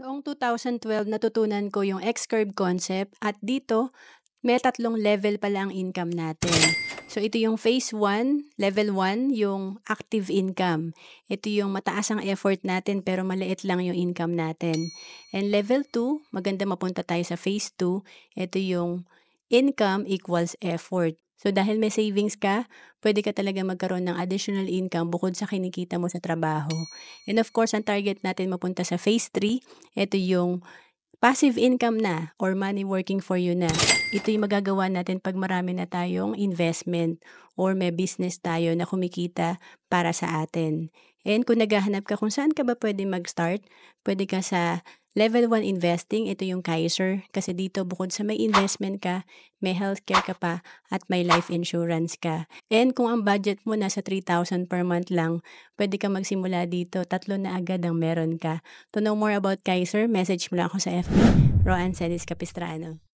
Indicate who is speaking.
Speaker 1: Noong 2012 natutunan ko yung X-curve concept at dito may tatlong level pala ang income natin. So ito yung phase 1, level 1, yung active income. Ito yung mataas ang effort natin pero maliit lang yung income natin. And level 2, maganda mapunta tayo sa phase 2, ito yung income equals effort. So dahil may savings ka, pwede ka talaga magkaroon ng additional income bukod sa kinikita mo sa trabaho. And of course, ang target natin mapunta sa phase 3, ito yung passive income na or money working for you na. Ito yung magagawa natin 'pag marami na tayong investment or may business tayo na kumikita para sa atin. And kung naghahanap ka kung saan ka ba pwede mag-start, pwede ka sa level 1 investing, ito yung Kaiser. Kasi dito bukod sa may investment ka, may healthcare ka pa at may life insurance ka. And kung ang budget mo nasa 3,000 per month lang, pwede ka magsimula dito, tatlo na agad ang meron ka. To know more about Kaiser, message mo lang ako sa FB, Roanne Celis Capistrano.